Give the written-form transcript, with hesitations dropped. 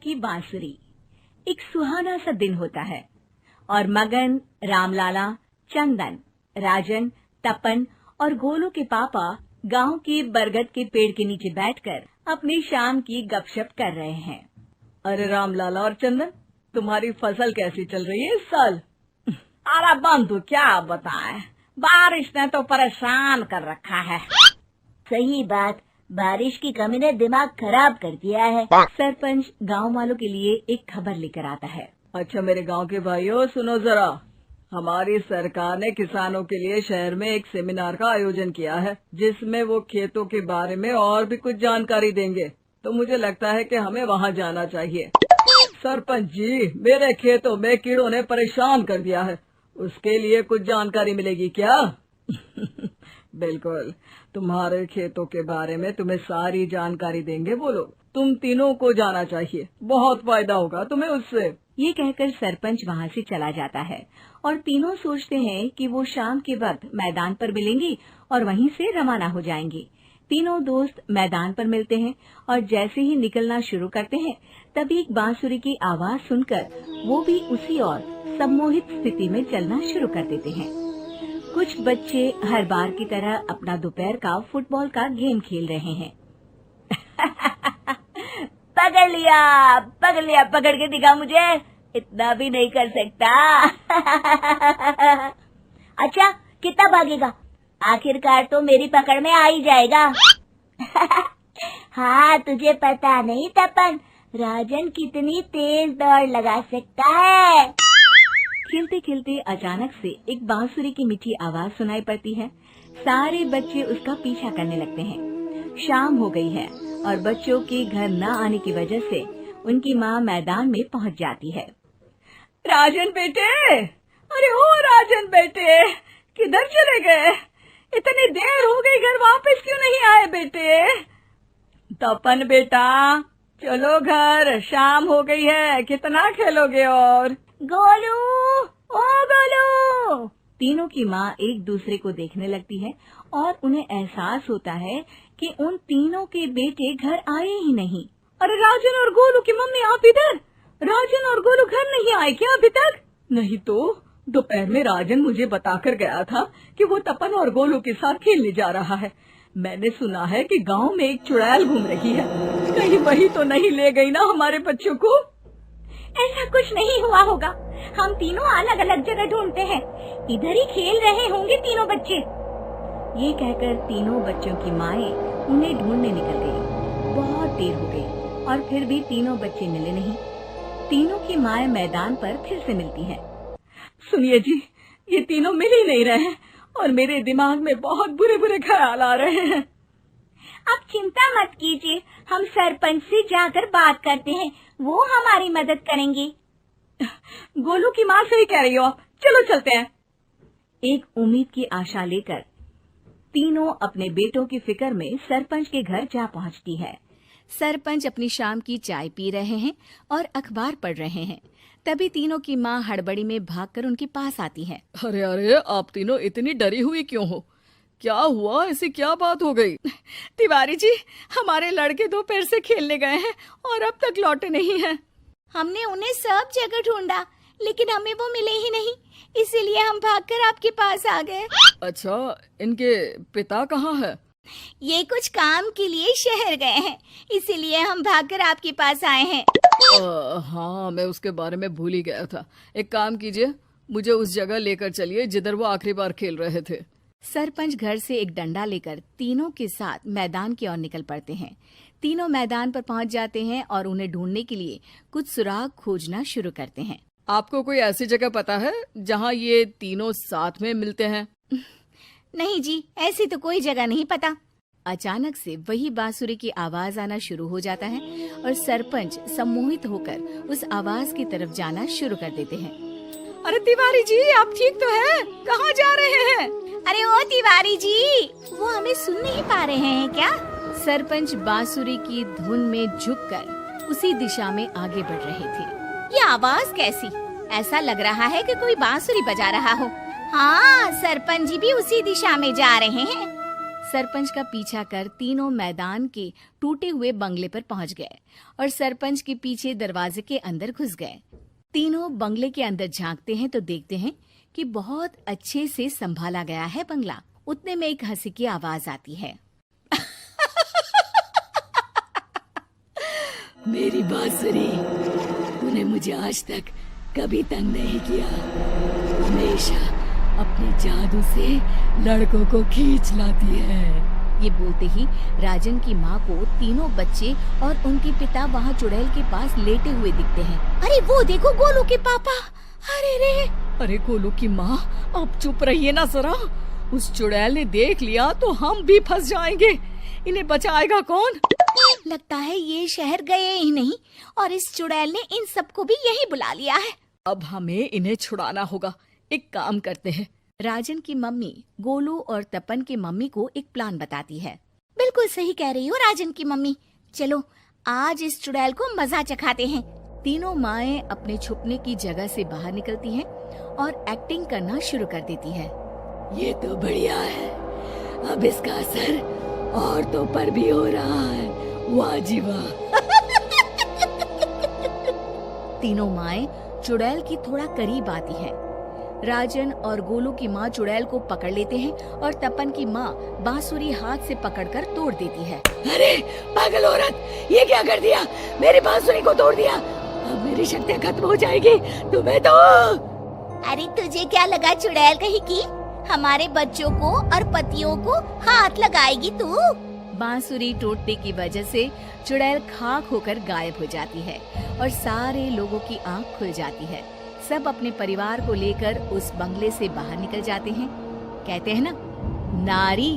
की बांसुरी। एक सुहाना सा दिन होता है और मगन, रामलाला, चंदन, राजन, तपन और गोलू के पापा गांव के बरगद के पेड़ के नीचे बैठकर अपनी शाम की गपशप कर रहे हैं। अरे रामलाला और चंदन, तुम्हारी फसल कैसी चल रही है इस साल? अरे बंधु क्या बताएं, बारिश ने तो परेशान कर रखा है। सही बात, बारिश की कमी ने दिमाग खराब कर दिया है। सरपंच गांव वालों के लिए एक खबर लेकर आता है। अच्छा मेरे गांव के भाइयों, सुनो जरा, हमारी सरकार ने किसानों के लिए शहर में एक सेमिनार का आयोजन किया है, जिसमें वो खेतों के बारे में और भी कुछ जानकारी देंगे। तो मुझे लगता है कि हमें वहां जाना चाहिए। सरपंच जी, मेरे खेतों में कीड़ों ने परेशान कर दिया है, उसके लिए कुछ जानकारी मिलेगी क्या? बिल्कुल, तुम्हारे खेतों के बारे में तुम्हें सारी जानकारी देंगे वो लोग। तुम तीनों को जाना चाहिए, बहुत फायदा होगा तुम्हें उससे। ये कहकर सरपंच वहाँ से चला जाता है और तीनों सोचते हैं कि वो शाम के वक्त मैदान पर मिलेंगे और वहीं से रवाना हो जाएंगे। तीनों दोस्त मैदान पर मिलते हैं और जैसे ही निकलना शुरू करते हैं तभी एक बांसुरी की आवाज सुनकर वो भी उसी ओर सम्मोहित स्थिति में चलना शुरू कर देते हैं। कुछ बच्चे हर बार की तरह अपना दोपहर का फुटबॉल का गेम खेल रहे हैं। पकड़ लिया, पकड़ के दिखा मुझे, इतना भी नहीं कर सकता। अच्छा, कितना भागेगा? आखिरकार तो मेरी पकड़ में आ ही जाएगा। हाँ, तुझे पता नहीं तपन, राजन कितनी तेज दौड़ लगा सकता है। खेलते खेलते अचानक से एक बांसुरी की मीठी आवाज सुनाई पड़ती है। सारे बच्चे उसका पीछा करने लगते हैं। शाम हो गई है और बच्चों के घर न आने की वजह से उनकी माँ मैदान में पहुँच जाती है। राजन बेटे, अरे ओ राजन बेटे, किधर चले गए? इतनी देर हो गई, घर वापस क्यों नहीं आए बेटे? तपन बेटा, चलो घर, शाम हो गई है, कितना खेलोगे? और गोलू, ओ गोलू! तीनों की माँ एक दूसरे को देखने लगती है और उन्हें एहसास होता है कि उन तीनों के बेटे घर आए ही नहीं। अरे राजन और गोलू की मम्मी, आप इधर? राजन और गोलू घर नहीं आए क्या अभी तक? नहीं तो दोपहर में राजन मुझे बताकर गया था कि वो तपन और गोलू के साथ खेलने जा रहा है। मैंने सुना है कि गांव में एक चुड़ैल घूम रही है, कहीं वही तो नहीं ले गई ना हमारे बच्चों को? ऐसा कुछ नहीं हुआ होगा, हम तीनों अलग अलग जगह ढूंढते हैं, इधर ही खेल रहे होंगे तीनों बच्चे। ये कहकर तीनों बच्चों की माएं उन्हें ढूंढने निकल गई। बहुत देर हो गई और फिर भी तीनों बच्चे मिले नहीं। तीनों की माएं मैदान पर फिर से मिलती हैं। सुनिए जी, ये तीनों मिल ही नहीं रहे और मेरे दिमाग में बहुत बुरे बुरे ख्याल आ रहे हैं। आप चिंता मत कीजिए, हम सरपंच से जाकर बात करते हैं, वो हमारी मदद करेंगे। गोलू की माँ सही कह रही हो, चलो चलते हैं। एक उम्मीद की आशा लेकर तीनों अपने बेटों की फिक्र में सरपंच के घर जा पहुंचती है। सरपंच अपनी शाम की चाय पी रहे हैं और अखबार पढ़ रहे हैं। तभी तीनों की माँ हड़बड़ी में भागकर उनके पास आती है। अरे अरे, आप तीनों इतनी डरी हुई क्यों हो? क्या हुआ? ऐसी क्या बात हो गई? तिवारी जी, हमारे लड़के दोपहर से खेलने गए हैं और अब तक लौटे नहीं हैं। हमने उन्हें सब जगह ढूंढा, लेकिन हमें वो मिले ही नहीं, इसीलिए हम भागकर आपके पास आ गए। अच्छा, इनके पिता कहाँ है? ये कुछ काम के लिए शहर गए हैं, इसीलिए हम भागकर आपके पास आए हैं। हाँ, मैं उसके बारे में भूल ही गया था। एक काम कीजिए, मुझे उस जगह लेकर चलिए जिधर वो आखिरी बार खेल रहे थे। सरपंच घर से एक डंडा लेकर तीनों के साथ मैदान की ओर निकल पड़ते हैं। तीनों मैदान पर पहुंच जाते हैं और उन्हें ढूंढने के लिए कुछ सुराग खोजना शुरू करते हैं। आपको कोई ऐसी जगह पता है जहां ये तीनों साथ में मिलते हैं? नहीं जी, ऐसी तो कोई जगह नहीं पता। अचानक से वही बांसुरी की आवाज आना शुरू हो जाता है और सरपंच सम्मोहित होकर उस आवाज की तरफ जाना शुरू कर देते हैं। अरे तिवारी जी, आप ठीक तो हैं? कहाँ जा रहे हैं? अरे ओ तिवारी जी, वो हमें सुन नहीं पा रहे हैं क्या? सरपंच बांसुरी की धुन में झुककर उसी दिशा में आगे बढ़ रहे थे। ये आवाज कैसी? ऐसा लग रहा है कि कोई बांसुरी बजा रहा हो। हाँ, सरपंच जी भी उसी दिशा में जा रहे हैं। सरपंच का पीछा कर तीनों मैदान के टूटे हुए बंगले पर पहुंच गए और सरपंच के पीछे दरवाजे के अंदर घुस गए। तीनों बंगले के अंदर झांकते हैं तो देखते हैं कि बहुत अच्छे से संभाला गया है बंगला। उतने में एक हंसी की आवाज आती है। मेरी बांसुरी, तूने मुझे आज तक कभी तंग नहीं किया। हमेशा अपने जादू से लड़कों को खींच लाती है। ये बोलते ही राजन की माँ को तीनों बच्चे और उनके पिता वहाँ चुड़ैल के पास लेटे हुए दिखते हैं। अरे वो देखो गोलू के पापा। अरे रे। अरे गोलू की माँ, अब चुप रहिए ना जरा। उस चुड़ैल ने देख लिया तो हम भी फंस जाएंगे। इन्हें बचाएगा कौन? लगता है ये शहर गए ही नहीं और इस चुड़ैल ने इन सबको भी यही बुला लिया है। अब हमें इन्हें छुड़ाना होगा। एक काम करते हैं। राजन की मम्मी गोलू और तपन की मम्मी को एक प्लान बताती है। बिल्कुल सही कह रही हो राजन की मम्मी। चलो आज इस चुड़ैल को मजा चखाते हैं। तीनों माएं अपने छुपने की जगह से बाहर निकलती हैं और एक्टिंग करना शुरू कर देती है। ये तो बढ़िया है। अब इसका असर औरतों पर भी हो रहा है। वाह जी वाह। तीनों माएं चुड़ैल की थोड़ा करीब आती हैं। राजन और गोलू की माँ चुड़ैल को पकड़ लेते हैं और तपन की माँ बांसुरी हाथ से पकड़कर तोड़ देती है। अरे पागल औरत, ये क्या कर दिया? मेरी बांसुरी को तोड़ दिया। अब मेरी शक्तियाँ खत्म हो जाएगी। तुम्हें तो अरे तुझे क्या लगा चुड़ैल कहीं की हमारे बच्चों को और पतियों को हाथ लगाएगी तू? बांसुरी टूटने की वजह से चुड़ैल खाक होकर गायब हो जाती है और सारे लोगों की आंख खुल जाती है। सब अपने परिवार को लेकर उस बंगले से बाहर निकल जाते हैं। कहते हैं ना, नारी